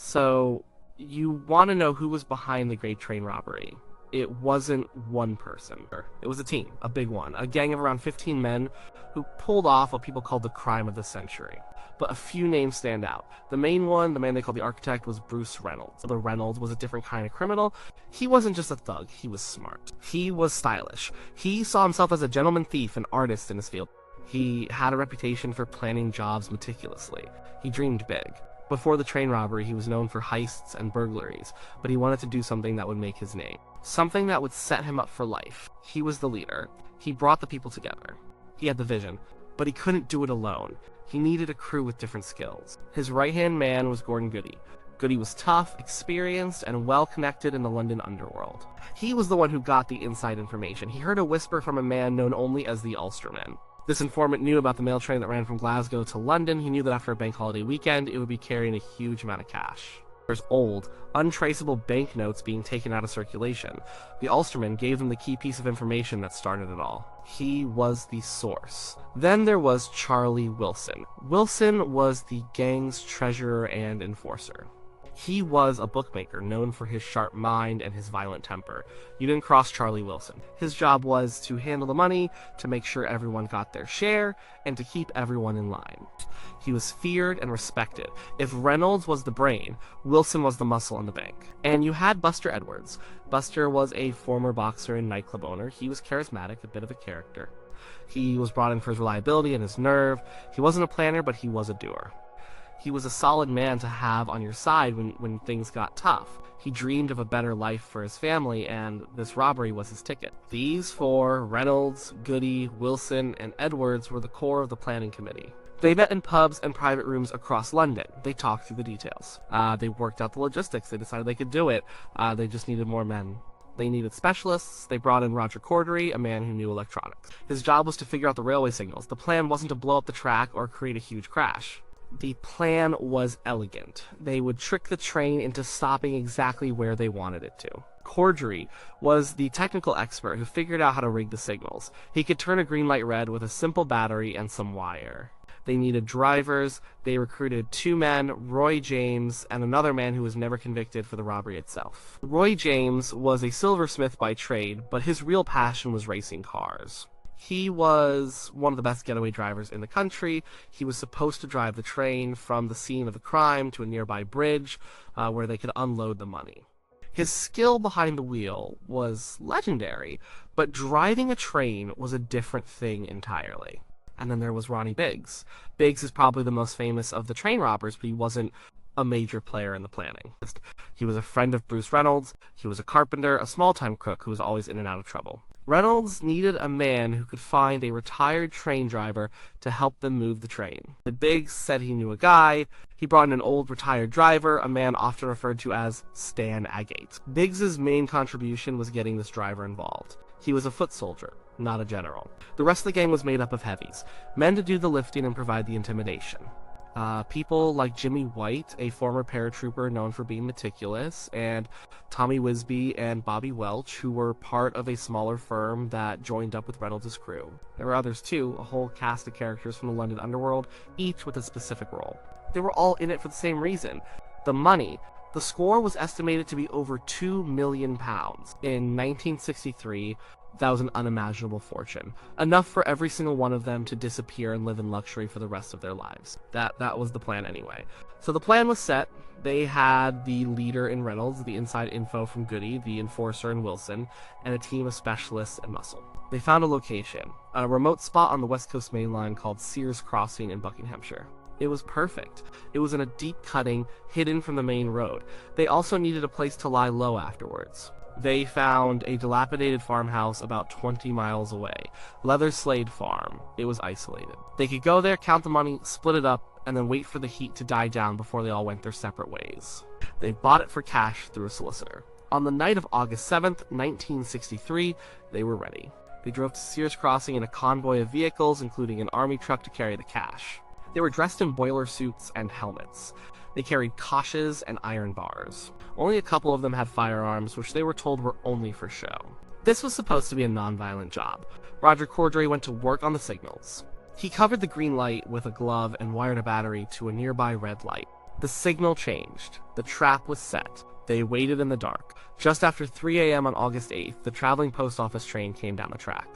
So, you want to know who was behind the Great Train Robbery. It wasn't one person. It was a team, a big one, a gang of around 15 men who pulled off what people called the crime of the century. But a few names stand out. The main one, the man they called the architect, was Bruce Reynolds. The Reynolds was a different kind of criminal. He wasn't just a thug, he was smart. He was stylish. He saw himself as a gentleman thief and artist in his field. He had a reputation for planning jobs meticulously. He dreamed big. Before the train robbery, he was known for heists and burglaries, but he wanted to do something that would make his name. Something that would set him up for life. He was the leader. He brought the people together. He had the vision, but he couldn't do it alone. He needed a crew with different skills. His right-hand man was Gordon Goody. Goody was tough, experienced, and well-connected in the London underworld. He was the one who got the inside information. He heard a whisper from a man known only as the Ulsterman. This informant knew about the mail train that ran from Glasgow to London. He knew that after a bank holiday weekend, it would be carrying a huge amount of cash. There's old, untraceable banknotes being taken out of circulation. The Ulsterman gave them the key piece of information that started it all. He was the source. Then there was Charlie Wilson. Wilson was the gang's treasurer and enforcer. He was a bookmaker known for his sharp mind and his violent temper. You didn't cross Charlie Wilson. His job was to handle the money, to make sure everyone got their share, and to keep everyone in line. He was feared and respected. If Reynolds was the brain, Wilson was the muscle in the bank. And you had Buster Edwards. Buster was a former boxer and nightclub owner. He was charismatic, a bit of a character. He was brought in for his reliability and his nerve. He wasn't a planner, but he was a doer. He was a solid man to have on your side when things got tough. He dreamed of a better life for his family, and this robbery was his ticket. These four, Reynolds, Goody, Wilson, and Edwards, were the core of the planning committee. They met in pubs and private rooms across London. They talked through the details. They worked out the logistics. They decided they could do it. They just needed more men. They needed specialists. They brought in Roger Corddry, a man who knew electronics. His job was to figure out the railway signals. The plan wasn't to blow up the track or create a huge crash. The plan was elegant. They would trick the train into stopping exactly where they wanted it to. Corddry was the technical expert who figured out how to rig the signals. He could turn a green light red with a simple battery and some wire. They needed drivers. They recruited two men, Roy James and another man who was never convicted for the robbery itself. Roy James was a silversmith by trade, but his real passion was racing cars. He was one of the best getaway drivers in the country. He was supposed to drive the train from the scene of the crime to a nearby bridge where they could unload the money. His skill behind the wheel was legendary, but driving a train was a different thing entirely. And then there was Ronnie Biggs. Biggs is probably the most famous of the train robbers, but he wasn't a major player in the planning. He was a friend of Bruce Reynolds. He was a carpenter, a small-time crook who was always in and out of trouble. Reynolds needed a man who could find a retired train driver to help them move the train. Biggs said he knew a guy. He brought in an old retired driver, a man often referred to as Stan Agate. Biggs's main contribution was getting this driver involved. He was a foot soldier, not a general. The rest of the gang was made up of heavies, men to do the lifting and provide the intimidation. People like Jimmy White, a former paratrooper known for being meticulous, and Tommy Wisby and Bobby Welch, who were part of a smaller firm that joined up with Reynolds' crew. There were others too, a whole cast of characters from the London underworld, each with a specific role. They were all in it for the same reason: the money. The score was estimated to be over £2 million. In 1963, that was an unimaginable fortune. Enough for every single one of them to disappear and live in luxury for the rest of their lives. That was the plan anyway. So the plan was set. They had the leader in Reynolds, the inside info from Goody, the enforcer in Wilson, and a team of specialists and muscle. They found a location, a remote spot on the West Coast Main Line called Sears Crossing in Buckinghamshire. It was perfect. It was in a deep cutting, hidden from the main road. They also needed a place to lie low afterwards. They found a dilapidated farmhouse about 20 miles away, Leatherslade Farm. It was isolated. They could go there, count the money, split it up, and then wait for the heat to die down before they all went their separate ways. They bought it for cash through a solicitor. On the night of August 7th, 1963, they were ready. They drove to Sears Crossing in a convoy of vehicles, including an army truck to carry the cash. They were dressed in boiler suits and helmets. They carried koshes and iron bars. Only a couple of them had firearms, which they were told were only for show. This was supposed to be a non-violent job. Roger Corddry went to work on the signals. He covered the green light with a glove and wired a battery to a nearby red light. The signal changed. The trap was set. They waited in the dark. Just after 3 a.m. on August 8th, the traveling post office train came down the track.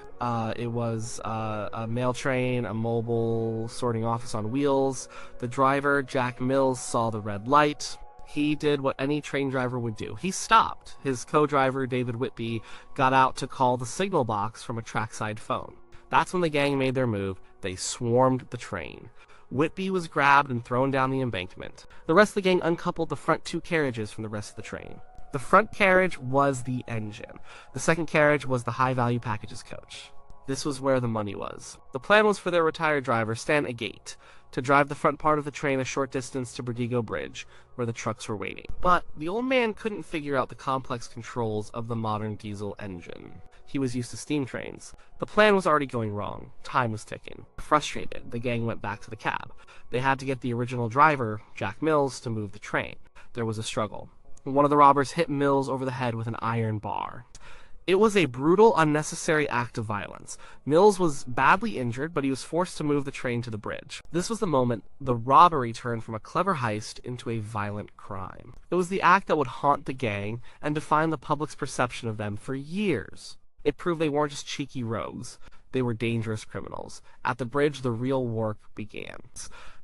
It was a mail train, a mobile sorting office on wheels. The driver, Jack Mills, saw the red light. He did what any train driver would do. He stopped. His co-driver, David Whitby, got out to call the signal box from a trackside phone. That's when the gang made their move. They swarmed the train. Whitby was grabbed and thrown down the embankment. The rest of the gang uncoupled the front 2 carriages from the rest of the train. The front carriage was the engine. The second carriage was the high-value packages coach. This was where the money was. The plan was for their retired driver, Stan Agate, to drive the front part of the train a short distance to Berdigo Bridge, where the trucks were waiting. But the old man couldn't figure out the complex controls of the modern diesel engine. He was used to steam trains. The plan was already going wrong. Time was ticking. Frustrated, the gang went back to the cab. They had to get the original driver, Jack Mills, to move the train. There was a struggle. One of the robbers hit Mills over the head with an iron bar. It was a brutal, unnecessary act of violence. Mills was badly injured, but he was forced to move the train to the bridge. This was the moment the robbery turned from a clever heist into a violent crime. It was the act that would haunt the gang and define the public's perception of them for years. It proved they weren't just cheeky rogues. They were dangerous criminals. At the bridge, the real work began.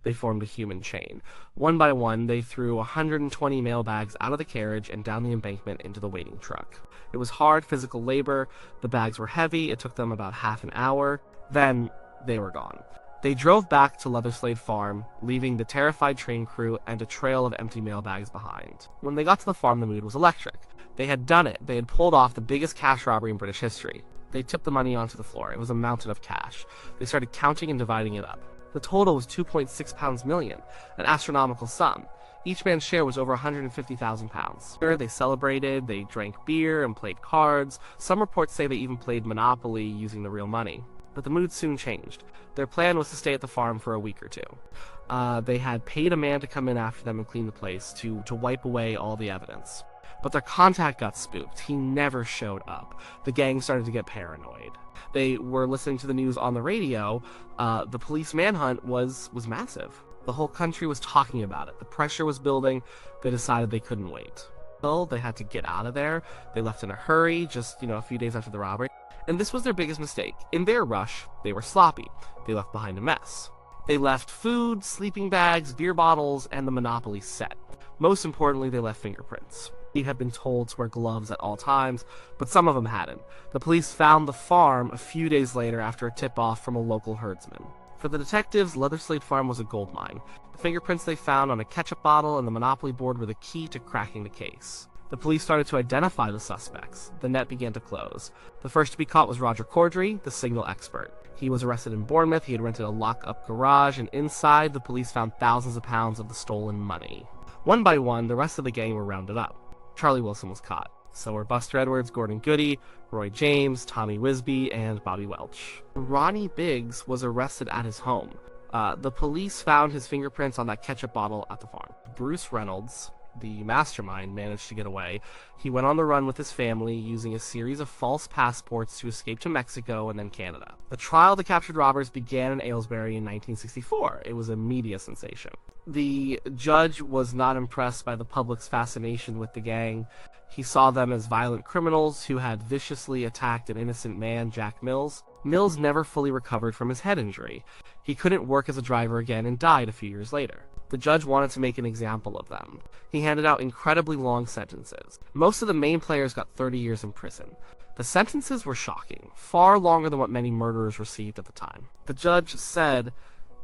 They formed a human chain. One by one, they threw 120 mailbags out of the carriage and down the embankment into the waiting truck. It was hard physical labor. The bags were heavy. It took them about half an hour. Then, they were gone. They drove back to Leatherslade Farm, leaving the terrified train crew and a trail of empty mailbags behind. When they got to the farm, the mood was electric. They had done it. They had pulled off the biggest cash robbery in British history. They tipped the money onto the floor. It was a mountain of cash. They started counting and dividing it up. The total was £2.6 million, an astronomical sum. Each man's share was over £150,000. They celebrated, they drank beer and played cards. Some reports say they even played Monopoly using the real money. But the mood soon changed. Their plan was to stay at the farm for a week or two. They had paid a man to come in after them and clean the place, to wipe away all the evidence. But their contact got spooked. He never showed up. The gang started to get paranoid. They were listening to the news on the radio. The police manhunt was massive. The whole country was talking about it. The pressure was building. They decided they couldn't wait. So they had to get out of there. They left in a hurry, just, a few days after the robbery. And this was their biggest mistake. In their rush, they were sloppy. They left behind a mess. They left food, sleeping bags, beer bottles, and the Monopoly set. Most importantly, they left fingerprints. He had been told to wear gloves at all times, but some of them hadn't. The police found the farm a few days later after a tip-off from a local herdsman. For the detectives, Leatherslade Farm was a gold mine. The fingerprints they found on a ketchup bottle and the Monopoly board were the key to cracking the case. The police started to identify the suspects. The net began to close. The first to be caught was Roger Corddry, the signal expert. He was arrested in Bournemouth. He had rented a lock-up garage, and inside, the police found thousands of pounds of the stolen money. One by one, the rest of the gang were rounded up. Charlie Wilson was caught. So were Buster Edwards, Gordon Goody, Roy James, Tommy Wisby, and Bobby Welch. Ronnie Biggs was arrested at his home. The police found his fingerprints on that ketchup bottle at the farm. Bruce Reynolds, the mastermind, managed to get away. He went on the run with his family, using a series of false passports to escape to Mexico and then Canada. The trial of the captured robbers began in Aylesbury in 1964. It was a media sensation. The judge was not impressed by the public's fascination with the gang. He saw them as violent criminals who had viciously attacked an innocent man, Jack Mills. Mills never fully recovered from his head injury. He couldn't work as a driver again and died a few years later. The judge wanted to make an example of them. He handed out incredibly long sentences. Most of the main players got 30 years in prison. The sentences were shocking, far longer than what many murderers received at the time. The judge said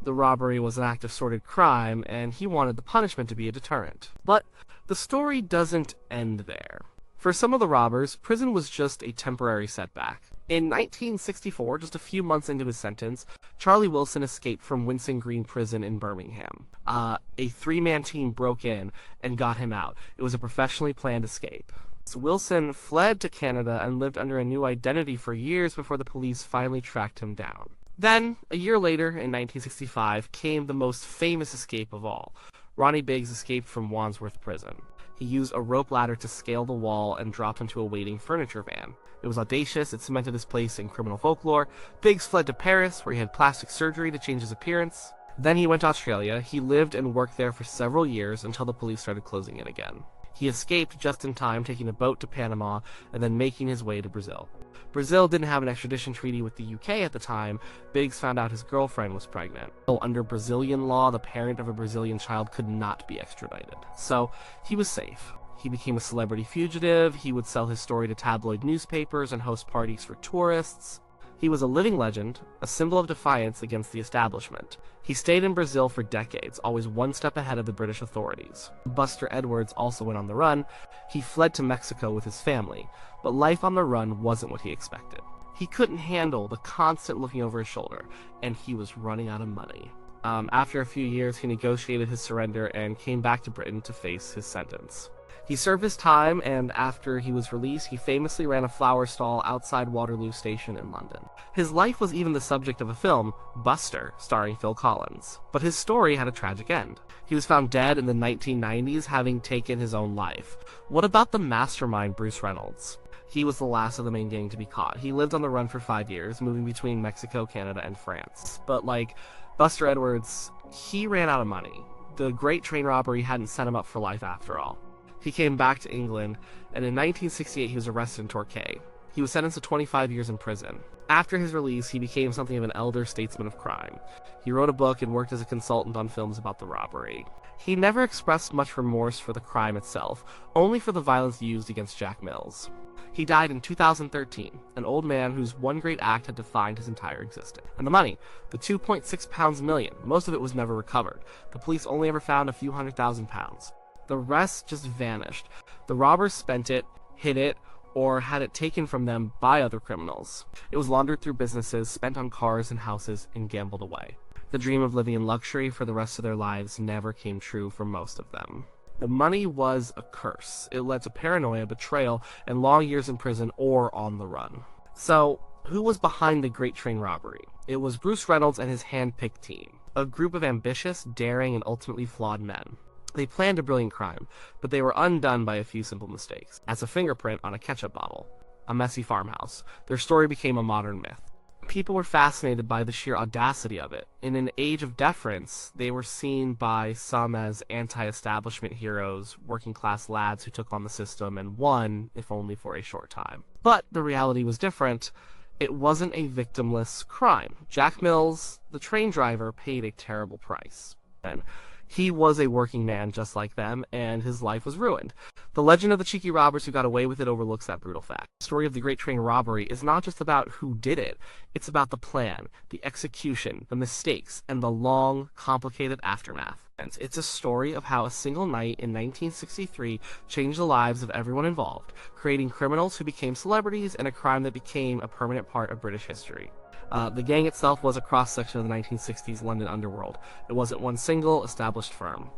the robbery was an act of sordid crime, and he wanted the punishment to be a deterrent. But the story doesn't end there. For some of the robbers, prison was just a temporary setback. In 1964, just a few months into his sentence, Charlie Wilson escaped from Winson Green Prison in Birmingham. A three-man team broke in and got him out. It was a professionally planned escape. So Wilson fled to Canada and lived under a new identity for years before the police finally tracked him down. Then, a year later, in 1965, came the most famous escape of all. Ronnie Biggs escaped from Wandsworth Prison. He used a rope ladder to scale the wall and drop into a waiting furniture van. It was audacious. It cemented his place in criminal folklore. Biggs fled to Paris, where he had plastic surgery to change his appearance. Then he went to Australia. He lived and worked there for several years until the police started closing in again. He escaped just in time, taking a boat to Panama and then making his way to Brazil. Brazil didn't have an extradition treaty with the UK at the time. Biggs found out his girlfriend was pregnant. Under Brazilian law, the parent of a Brazilian child could not be extradited. So he was safe. He became a celebrity fugitive. He would sell his story to tabloid newspapers and host parties for tourists. He was a living legend, a symbol of defiance against the establishment. He stayed in Brazil for decades, always one step ahead of the British authorities. Buster Edwards also went on the run. He fled to Mexico with his family, but life on the run wasn't what he expected. He couldn't handle the constant looking over his shoulder, and he was running out of money. After a few years, he negotiated his surrender and came back to Britain to face his sentence. He served his time, and after he was released, he famously ran a flower stall outside Waterloo Station in London. His life was even the subject of a film, Buster, starring Phil Collins. But his story had a tragic end. He was found dead in the 1990s, having taken his own life. What about the mastermind Bruce Reynolds? He was the last of the main gang to be caught. He lived on the run for 5 years, moving between Mexico, Canada, and France. But like Buster Edwards, he ran out of money. The Great Train Robbery hadn't set him up for life after all. He came back to England, and in 1968 he was arrested in Torquay. He was sentenced to 25 years in prison. After his release, he became something of an elder statesman of crime. He wrote a book and worked as a consultant on films about the robbery. He never expressed much remorse for the crime itself, only for the violence used against Jack Mills. He died in 2013, an old man whose one great act had defined his entire existence. And the money, the 2.6 pounds million, most of it was never recovered. The police only ever found a few £100,000. The rest just vanished. The robbers spent it, hid it, or had it taken from them by other criminals. It was laundered through businesses, spent on cars and houses, and gambled away. The dream of living in luxury for the rest of their lives never came true for most of them. The money was a curse. It led to paranoia, betrayal, and long years in prison or on the run. So, who was behind the Great Train Robbery? It was Bruce Reynolds and his hand-picked team, a group of ambitious, daring, and ultimately flawed men. They planned a brilliant crime, but they were undone by a few simple mistakes. As a fingerprint on a ketchup bottle, a messy farmhouse, their story became a modern myth. People were fascinated by the sheer audacity of it. In an age of deference, they were seen by some as anti-establishment heroes, working-class lads who took on the system and won, if only for a short time. But the reality was different. It wasn't a victimless crime. Jack Mills, the train driver, paid a terrible price. And he was a working man just like them, and his life was ruined. The legend of the cheeky robbers who got away with it overlooks that brutal fact. The story of the Great Train Robbery is not just about who did it, it's about the plan, the execution, the mistakes, and the long, complicated aftermath. It's a story of how a single night in 1963 changed the lives of everyone involved, creating criminals who became celebrities and a crime that became a permanent part of British history. The gang itself was a cross-section of the 1960s London underworld. It wasn't one single, established firm.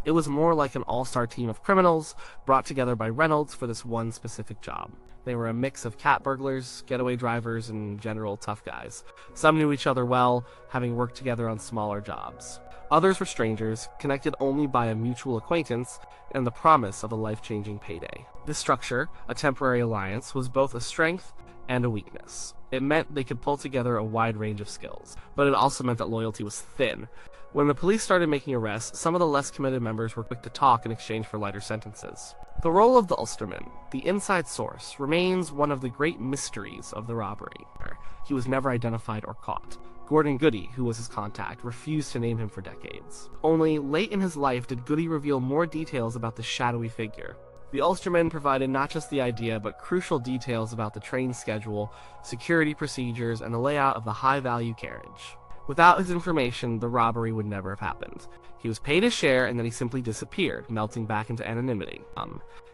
It was more like an all-star team of criminals brought together by Reynolds for this one specific job. They were a mix of cat burglars, getaway drivers, and general tough guys. Some knew each other well, having worked together on smaller jobs. Others were strangers, connected only by a mutual acquaintance and the promise of a life-changing payday. This structure, a temporary alliance, was both a strength and a weakness. It meant they could pull together a wide range of skills, but it also meant that loyalty was thin. When the police started making arrests, some of the less committed members were quick to talk in exchange for lighter sentences. The role of the Ulsterman, the inside source, remains one of the great mysteries of the robbery. He was never identified or caught. Gordon Goody, who was his contact, refused to name him for decades. Only late in his life did Goody reveal more details about the shadowy figure. The Ulsterman provided not just the idea, but crucial details about the train schedule, security procedures, and the layout of the high-value carriage. Without his information, the robbery would never have happened. He was paid his share, and then he simply disappeared, melting back into anonymity.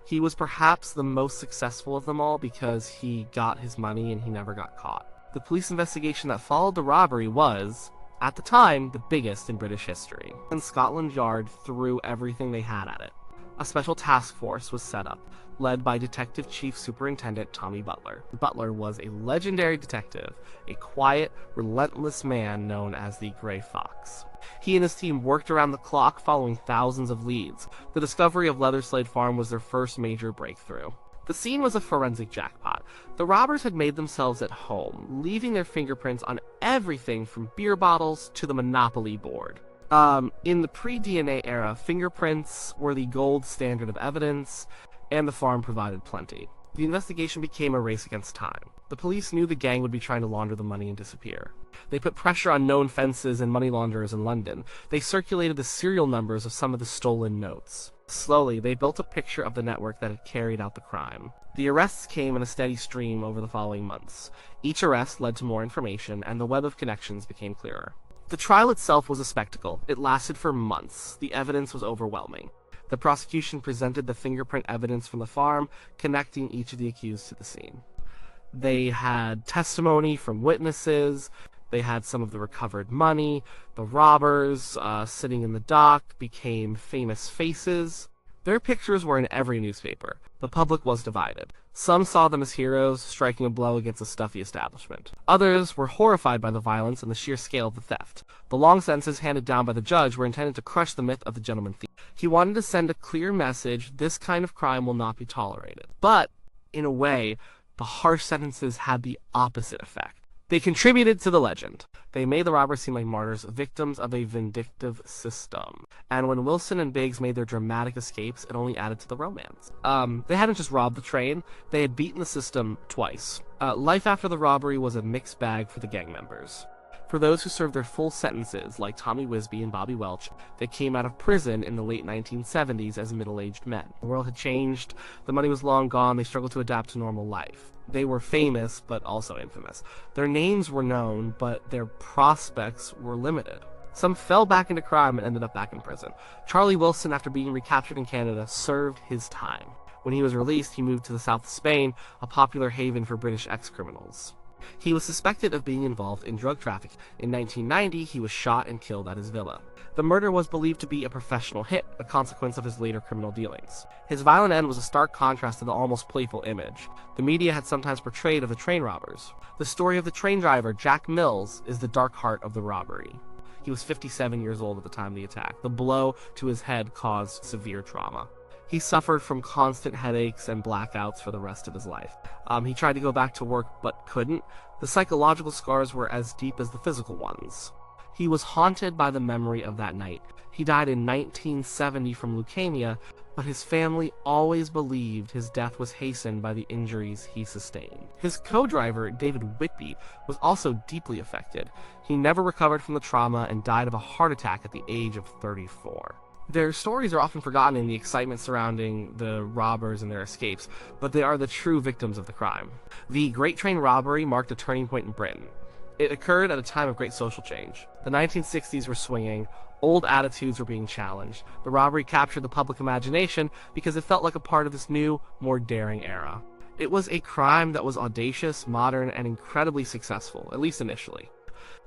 He was perhaps the most successful of them all because he got his money and he never got caught. The police investigation that followed the robbery was, at the time, the biggest in British history, and Scotland Yard threw everything they had at it. A special task force was set up, led by Detective Chief Superintendent Tommy Butler. Butler was a legendary detective, a quiet, relentless man known as the Grey Fox. He and his team worked around the clock following thousands of leads. The discovery of Leatherslade Farm was their first major breakthrough. The scene was a forensic jackpot. The robbers had made themselves at home, leaving their fingerprints on everything from beer bottles to the Monopoly board. In the pre-DNA era, fingerprints were the gold standard of evidence, and the farm provided plenty. The investigation became a race against time. The police knew the gang would be trying to launder the money and disappear. They put pressure on known fences and money launderers in London. They circulated the serial numbers of some of the stolen notes. Slowly, they built a picture of the network that had carried out the crime. The arrests came in a steady stream over the following months. Each arrest led to more information, and the web of connections became clearer. The trial itself was a spectacle. It lasted for months. The evidence was overwhelming. The prosecution presented the fingerprint evidence from the farm, connecting each of the accused to the scene. They had testimony from witnesses. They had some of the recovered money. The robbers sitting in the dock became famous faces. Their pictures were in every newspaper. The public was divided. Some saw them as heroes, striking a blow against a stuffy establishment. Others were horrified by the violence and the sheer scale of the theft. The long sentences handed down by the judge were intended to crush the myth of the gentleman thief. He wanted to send a clear message: this kind of crime will not be tolerated. But, in a way, the harsh sentences had the opposite effect. They contributed to the legend. They made the robbers seem like martyrs, victims of a vindictive system. And when Wilson and Biggs made their dramatic escapes, it only added to the romance. They hadn't just robbed the train, they had beaten the system twice. Life after the robbery was a mixed bag for the gang members. For those who served their full sentences, like Tommy Wisby and Bobby Welch, they came out of prison in the late 1970s as middle-aged men. The world had changed, the money was long gone, they struggled to adapt to normal life. They were famous, but also infamous. Their names were known, but their prospects were limited. Some fell back into crime and ended up back in prison. Charlie Wilson, after being recaptured in Canada, served his time. When he was released, he moved to the south of Spain, a popular haven for British ex-criminals. He was suspected of being involved in drug trafficking. In 1990, he was shot and killed at his villa. The murder was believed to be a professional hit, a consequence of his later criminal dealings. His violent end was a stark contrast to the almost playful image the media had sometimes portrayed of the train robbers. The story of the train driver, Jack Mills, is the dark heart of the robbery. He was 57 years old at the time of the attack. The blow to his head caused severe trauma. He suffered from constant headaches and blackouts for the rest of his life. He tried to go back to work but couldn't. The psychological scars were as deep as the physical ones. He was haunted by the memory of that night. He died in 1970 from leukemia, but his family always believed his death was hastened by the injuries he sustained. His co-driver, David Whitby, was also deeply affected. He never recovered from the trauma and died of a heart attack at the age of 34. Their stories are often forgotten in the excitement surrounding the robbers and their escapes, but they are the true victims of the crime. The Great Train Robbery marked a turning point in Britain. It occurred at a time of great social change. The 1960s were swinging, old attitudes were being challenged. The robbery captured the public imagination because it felt like a part of this new, more daring era. It was a crime that was audacious, modern, and incredibly successful, at least initially.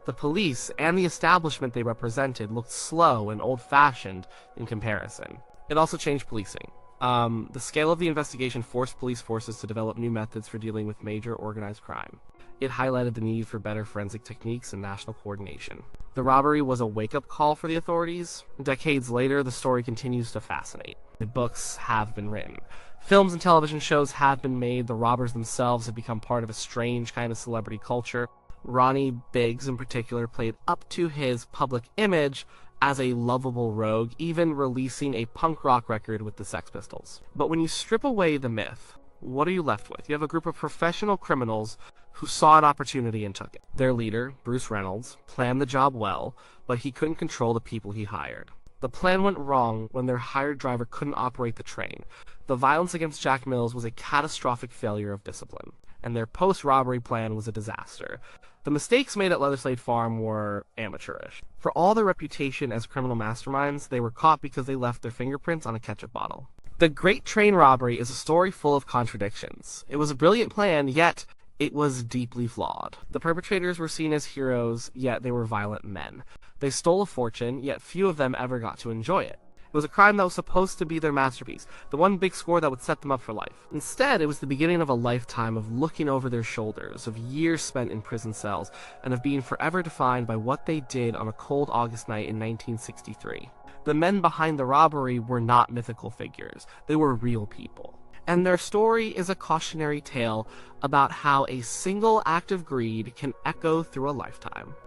The police and the establishment they represented looked slow and old-fashioned in comparison. It also changed policing. The scale of the investigation forced police forces to develop new methods for dealing with major organized crime. It highlighted the need for better forensic techniques and national coordination. The robbery was a wake-up call for the authorities. Decades later, the story continues to fascinate. The books have been written. Films and television shows have been made. The robbers themselves have become part of a strange kind of celebrity culture. Ronnie Biggs, in particular, played up to his public image as a lovable rogue, even releasing a punk rock record with the Sex Pistols. But when you strip away the myth, what are you left with? You have a group of professional criminals who saw an opportunity and took it. Their leader, Bruce Reynolds, planned the job well, but he couldn't control the people he hired. The plan went wrong when their hired driver couldn't operate the train. The violence against Jack Mills was a catastrophic failure of discipline, and their post-robbery plan was a disaster. The mistakes made at Leatherslade Farm were amateurish. For all their reputation as criminal masterminds, they were caught because they left their fingerprints on a ketchup bottle. The Great Train Robbery is a story full of contradictions. It was a brilliant plan, yet it was deeply flawed. The perpetrators were seen as heroes, yet they were violent men. They stole a fortune, yet few of them ever got to enjoy it. It was a crime that was supposed to be their masterpiece, the one big score that would set them up for life. Instead, it was the beginning of a lifetime of looking over their shoulders, of years spent in prison cells, and of being forever defined by what they did on a cold August night in 1963. The men behind the robbery were not mythical figures. They were real people. And their story is a cautionary tale about how a single act of greed can echo through a lifetime.